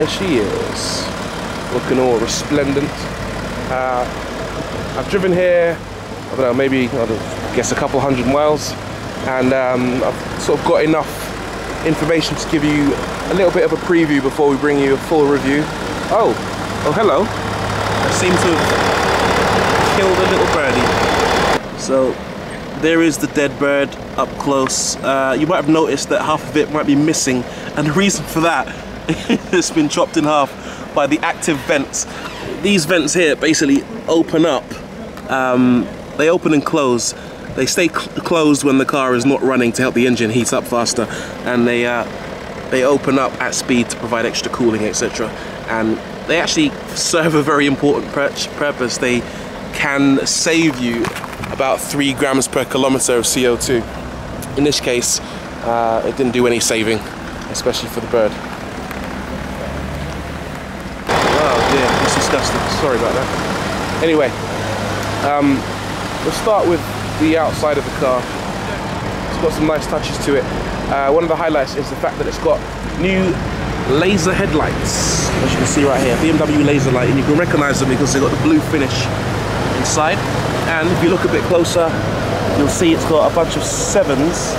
There she is, looking all resplendent. I've driven here, I don't know, maybe, I guess a couple hundred miles, and I've sort of got enough information to give you a little bit of a preview before we bring you a full review. Oh hello. I seem to have killed a little birdie. So there is the dead bird up close. You might have noticed that half of it might be missing, and the reason for that it's been chopped in half by the active vents. These vents here basically open up. They open and close. They stay closed when the car is not running to help the engine heat up faster, and they open up at speed to provide extra cooling, etc. And they actually serve a very important purpose. They can save you about 3 grams per kilometer of CO2. In this case, it didn't do any saving, especially for the bird. Oh dear, that's disgusting. Sorry about that. Anyway, we'll start with the outside of the car. It's got some nice touches to it. One of the highlights is the fact that it's got new laser headlights, as you can see right here, BMW laser light, and you can recognize them because they've got the blue finish inside. And if you look a bit closer, you'll see it's got a bunch of 7s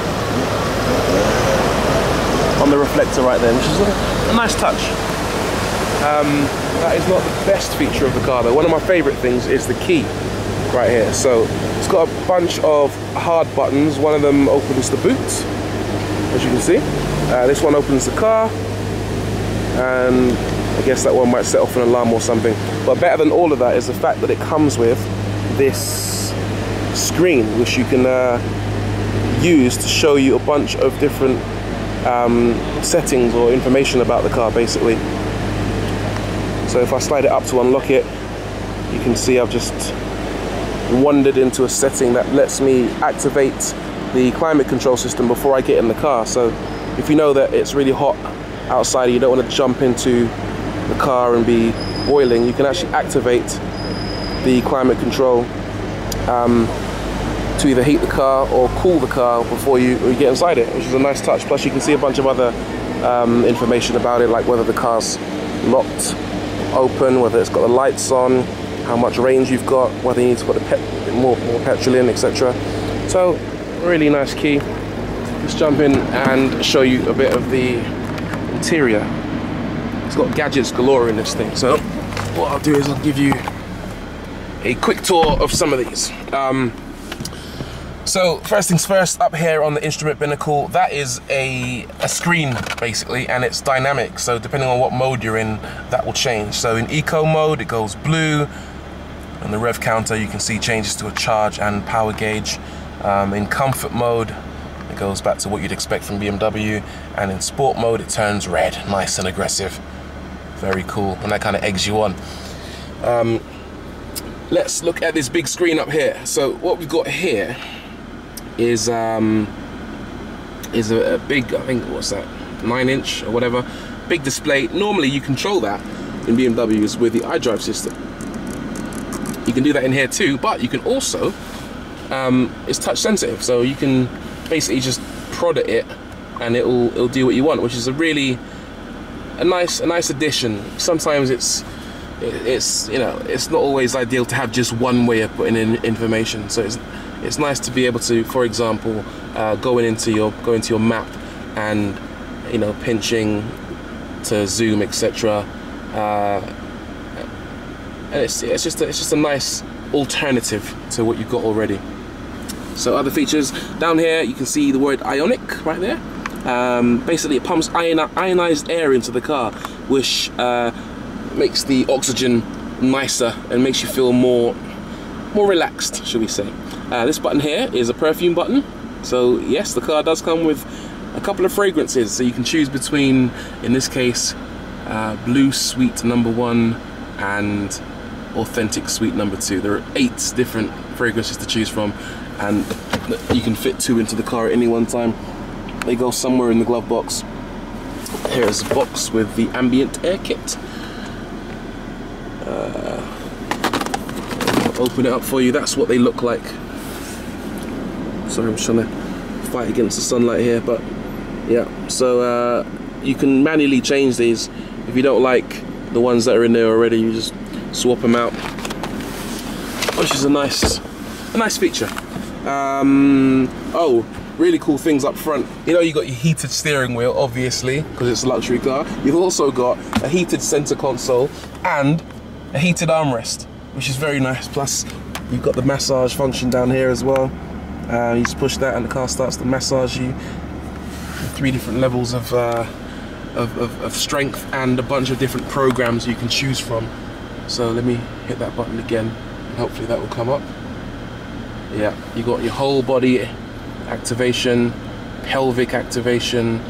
on the reflector right there, which is a nice touch. That is not the best feature of the car though. One of my favorite things is the key right here. So it's got a bunch of hard buttons. One of them opens the boot, as you can see. This one opens the car, and I guess that one might set off an alarm or something. But better than all of that is the fact that it comes with this screen, which you can use to show you a bunch of different settings or information about the car, basically. So if I slide it up to unlock it, you can see I've just wandered into a setting that lets me activate the climate control system before I get in the car. So if you know that it's really hot outside and you don't want to jump into the car and be boiling, you can actually activate the climate control to either heat the car or cool the car before you get inside it, which is a nice touch. Plus you can see a bunch of other information about it, like whether the car's locked, open, whether it's got the lights on, how much range you've got, whether you need to put more petrol in, etc. So really nice key. Let's jump in and show you a bit of the interior. It's got gadgets galore in this thing. So what I'll do is I'll give you a quick tour of some of these. So first things first, up here on the instrument binnacle, that is a screen basically, and it's dynamic. So depending on what mode you're in, that will change. So in eco mode, it goes blue. On the rev counter, you can see changes to a charge and power gauge. In comfort mode, it goes back to what you'd expect from BMW. And in sport mode, it turns red, nice and aggressive. Very cool, and that kind of eggs you on. Let's look at this big screen up here. So what we've got here is a big, I think, what's that, 9-inch or whatever, big display. Normally you control that in BMWs with the iDrive system. You can do that in here too, but you can also, it's touch sensitive, so you can basically just prod at it and it'll do what you want, which is a nice addition. Sometimes it's you know, it's not always ideal to have just one way of putting in information, so it's nice to be able to, for example, go into your map and, you know, pinching to zoom, etc. And it's just a nice alternative to what you've got already. So other features down here, you can see the word ionic right there. Basically, it pumps ionized air into the car, which makes the oxygen nicer and makes you feel more relaxed, shall we say. This button here is a perfume button. So yes, the car does come with a couple of fragrances, so you can choose between, in this case, Blue Sweet number 1 and Authentic Sweet number 2. There are 8 different fragrances to choose from, and you can fit 2 into the car at any one time. They go somewhere in the glove box. Here's a box with the ambient air kit. I'll open it up for you. That's what they look like. Sorry, I'm trying to fight against the sunlight here, but yeah. So you can manually change these If you don't like the ones that are in there already, you just swap them out, which is a nice feature. Oh, really cool things up front. You know, you got your heated steering wheel, obviously, because it's a luxury car. You've also got a heated center console and a heated armrest, which is very nice. Plus, you've got the massage function down here as well. You just push that and the car starts to massage you. 3 different levels of strength and a bunch of different programs you can choose from. So let me hit that button again and hopefully that will come up. Yeah, you got your whole body activation, pelvic activation,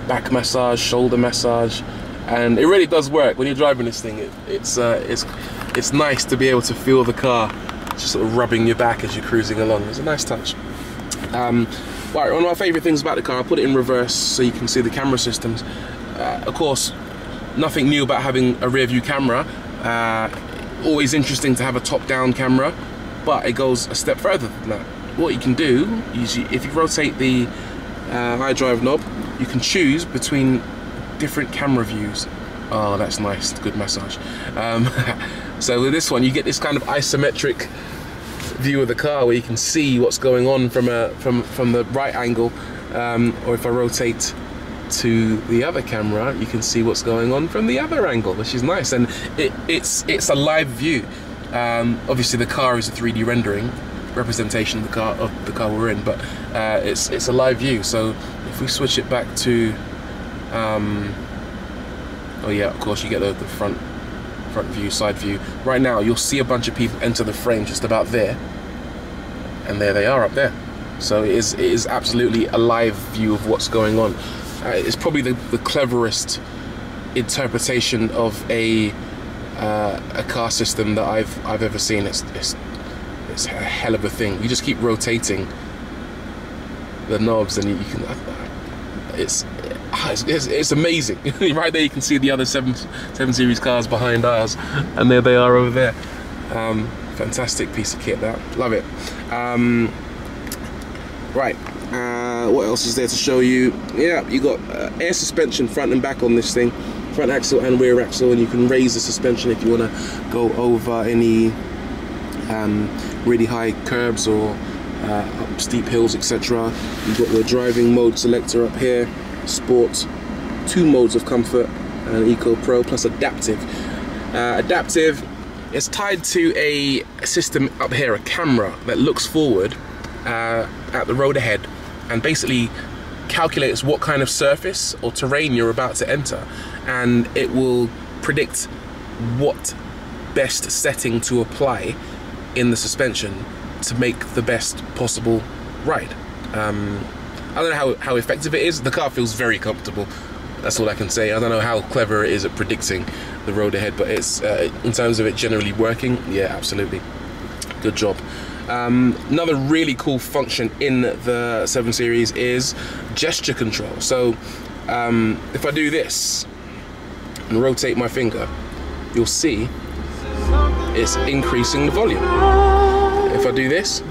back massage, shoulder massage, and it really does work when you're driving this thing. It's nice to be able to feel the car just sort of rubbing your back as you're cruising along. It's a nice touch. Right, one of my favourite things about the car, I put it in reverse so you can see the camera systems. Of course, nothing new about having a rear view camera. Always interesting to have a top-down camera, but it goes a step further than that. What you can do is, if you rotate the iDrive knob, you can choose between different camera views. Oh, that's nice, good massage. So with this one, you get this kind of isometric view of the car where you can see what's going on from the right angle, or if I rotate to the other camera, you can see what's going on from the other angle, which is nice. And it's a live view. Obviously the car is a 3D rendering representation of the car we're in, but it's a live view. So if we switch it back to oh yeah, of course you get the front view, side view. Right now you'll see a bunch of people enter the frame just about there, and there they are up there. So it is absolutely a live view of what's going on. It's probably the cleverest interpretation of a car system that I've ever seen. It's a hell of a thing. You just keep rotating the knobs and you can. It's amazing. Right there you can see the other 7 Series cars behind ours, and there they are over there. Fantastic piece of kit, that. Love it. Right, what else is there to show you? Yeah, you got air suspension front and back on this thing, front axle and rear axle, and you can raise the suspension if you want to go over any really high curbs or up steep hills, etc. You've got the driving mode selector up here, sport, 2 modes of comfort, and Eco Pro plus adaptive. Adaptive is tied to a system up here, a camera that looks forward at the road ahead and basically calculates what kind of surface or terrain you're about to enter, and it will predict what best setting to apply in the suspension to make the best possible ride. I don't know how effective it is. The car feels very comfortable, that's all I can say. I don't know how clever it is at predicting the road ahead, but it's in terms of it generally working, yeah, absolutely, good job. Another really cool function in the 7 Series is gesture control. So if I do this and rotate my finger, you'll see it's increasing the volume. If I do this,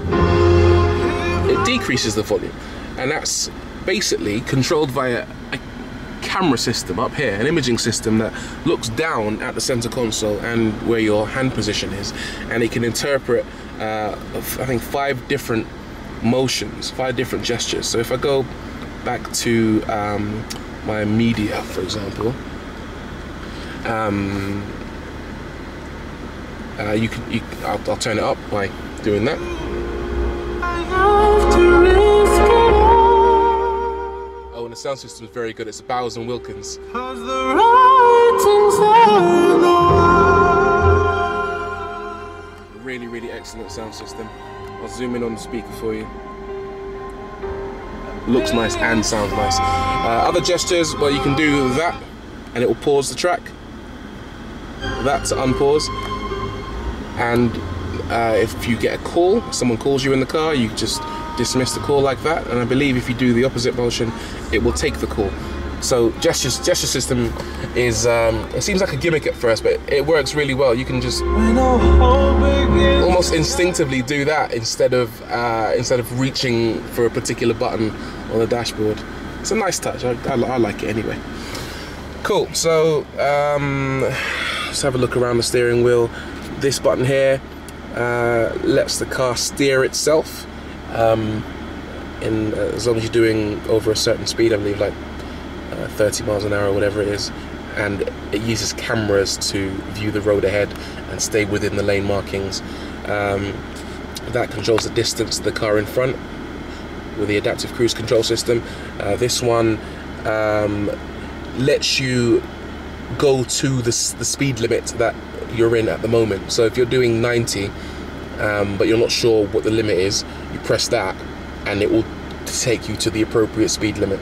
it decreases the volume, and that's basically controlled via a camera system up here, an imaging system that looks down at the center console and where your hand position is, and it can interpret I think 5 different motions, 5 different gestures. So if I go back to my media, for example, I'll turn it up by doing that. Oh, and the sound system is very good. It's a Bowers & Wilkins. Really, really excellent sound system. I'll zoom in on the speaker for you. Looks nice and sounds nice. Other gestures, well, you can do that and it will pause the track. That to unpause. And if you get a call, someone calls you in the car, you just dismiss the call like that. And I believe if you do the opposite motion, it will take the call. So gesture system is, it seems like a gimmick at first, but it works really well. You can just almost instinctively do that instead of reaching for a particular button on the dashboard. It's a nice touch. I like it anyway. Cool, so let's have a look around the steering wheel. This button here lets the car steer itself as long as you're doing over a certain speed, I believe like 30 miles an hour or whatever it is, and it uses cameras to view the road ahead and stay within the lane markings. That controls the distance to the car in front with the adaptive cruise control system. This one lets you go to the speed limit that you're in at the moment. So if you're doing 90 but you're not sure what the limit is, you press that and it will take you to the appropriate speed limit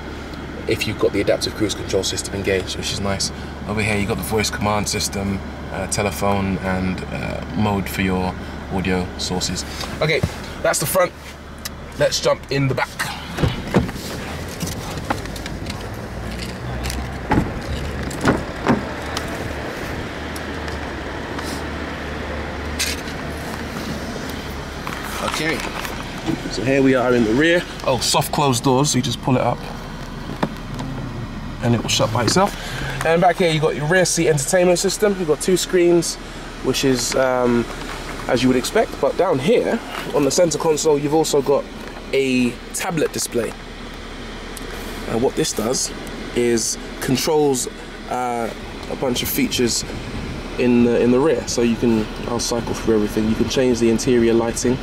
if you've got the adaptive cruise control system engaged, which is nice. Over here you've got the voice command system, telephone, and mode for your audio sources. Okay, that's the front. Let's jump in the back. Okay, so here we are in the rear. Oh, soft closed doors, so you just pull it up and it will shut by itself. And back here you've got your rear seat entertainment system. You've got 2 screens, which is as you would expect, but down here on the center console you've also got a tablet display. What this does is controls a bunch of features in the rear. So you can, I'll cycle through everything. You can change the interior lighting.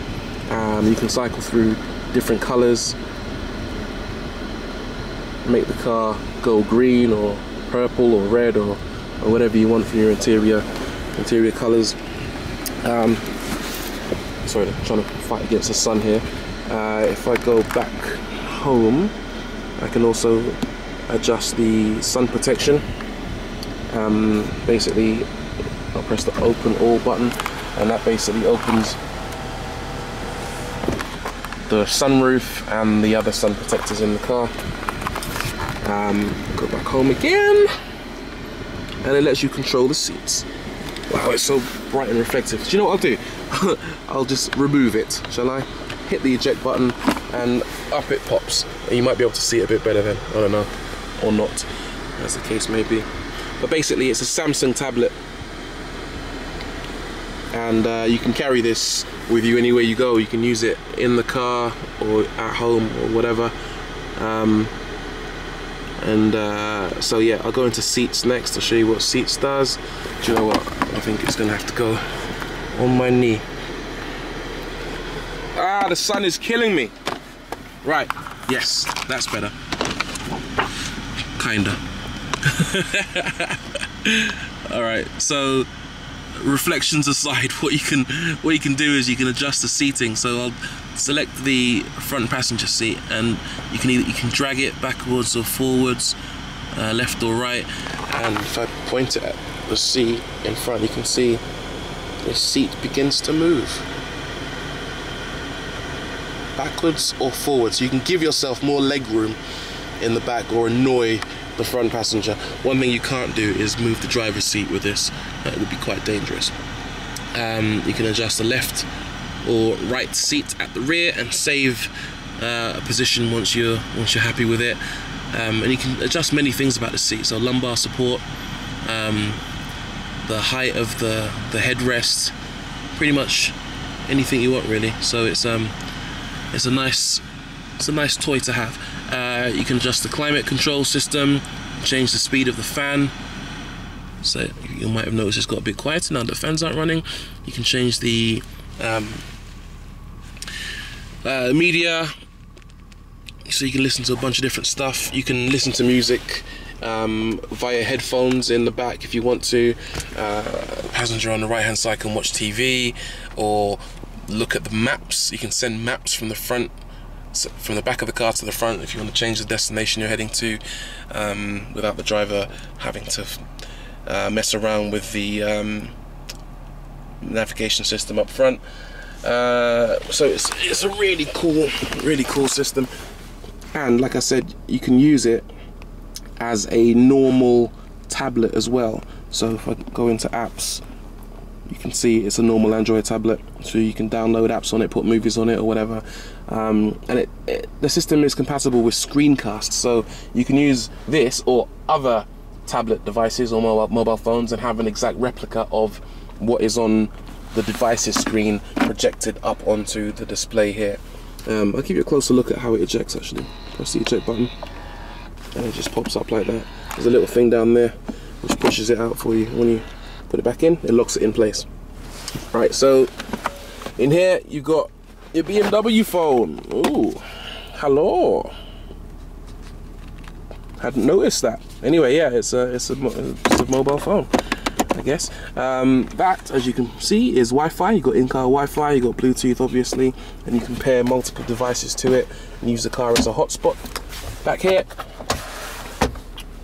You can cycle through different colors, make the car go green or purple or red or whatever you want from your interior colors. Sorry, I'm trying to fight against the sun here. If I go back home, I can also adjust the sun protection. Basically, I'll press the open all button and that basically opens the sunroof and the other sun protectors in the car. Go back home again and it lets you control the seats. Wow, it's so bright and reflective. Do you know what I'll do? I'll just remove it, shall I? Hit the eject button and up it pops. And you might be able to see it a bit better then, I don't know, or not, as the case may be. But basically it's a Samsung tablet, and you can carry this with you anywhere you go. You can use it in the car or at home or whatever. So yeah, I'll go into seats next to show you what seats does. Do you know what? I think it's gonna have to go on my knee. Ah, the sun is killing me. Right, yes, that's better. Kinda. Alright, so reflections aside, what you can do is you can adjust the seating. So I'll select the front passenger seat and you can drag it backwards or forwards, left or right, and if I point it at the seat in front, you can see the seat begins to move backwards or forwards. So you can give yourself more leg room in the back or annoy the front passenger. One thing you can't do is move the driver's seat with this. It would be quite dangerous. You can adjust the left or right seat at the rear and save a position once you're happy with it. And you can adjust many things about the seat. So lumbar support, the height of the headrest, pretty much anything you want really. So it's a nice toy to have. You can adjust the climate control system, change the speed of the fan. So you might have noticed it's got a bit quieter now that the fans aren't running. You can change the media, so you can listen to a bunch of different stuff. You can listen to music via headphones in the back if you want to. Passenger on the right hand side can watch TV or look at the maps. You can send maps from the front, from the back of the car to the front if you want to change the destination you're heading to, without the driver having to mess around with the navigation system up front. So it's a really cool system, and like I said, you can use it as a normal tablet as well. So if I go into apps, you can see it's a normal Android tablet, so you can download apps on it, put movies on it or whatever. And the system is compatible with screencasts, so you can use this or other tablet devices or mobile phones and have an exact replica of what is on the device's screen projected up onto the display here. I'll give you a closer look at how it ejects actually. Press the eject button and it just pops up like that. There's a little thing down there which pushes it out for you. When you put it back in, it locks it in place. Right, so in here you've got your BMW phone. Ooh, hello. Hadn't noticed that. Anyway, yeah, it's a mobile phone, I guess. That, as you can see, is Wi-Fi. You got in-car Wi-Fi, you got Bluetooth, obviously, and you can pair multiple devices to it and use the car as a hotspot. Back here,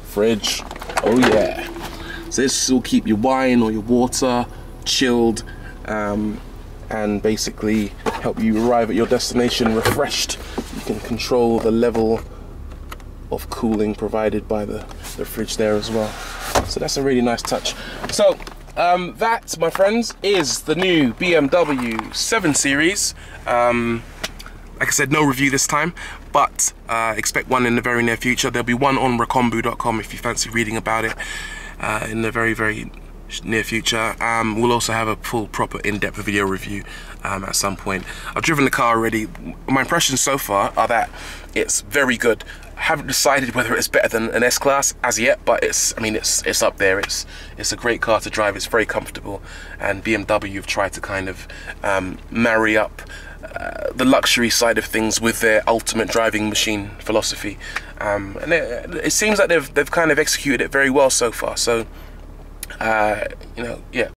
fridge. Oh yeah. So this will keep your wine or your water chilled, and basically help you arrive at your destination refreshed. You can control the level of cooling provided by the fridge there as well. So that's a really nice touch. So that, my friends, is the new BMW 7 Series. Like I said, no review this time, but expect one in the very near future. There'll be one on recombu.com if you fancy reading about it in the very, very near future. We'll also have a full, proper, in-depth video review at some point. I've driven the car already. My impressions so far are that it's very good. I haven't decided whether it's better than an S-Class as yet, but it's up there. It's a great car to drive. It's very comfortable, and BMW have tried to kind of marry up the luxury side of things with their ultimate driving machine philosophy, and it seems like they've kind of executed it very well so far. So you know, yeah,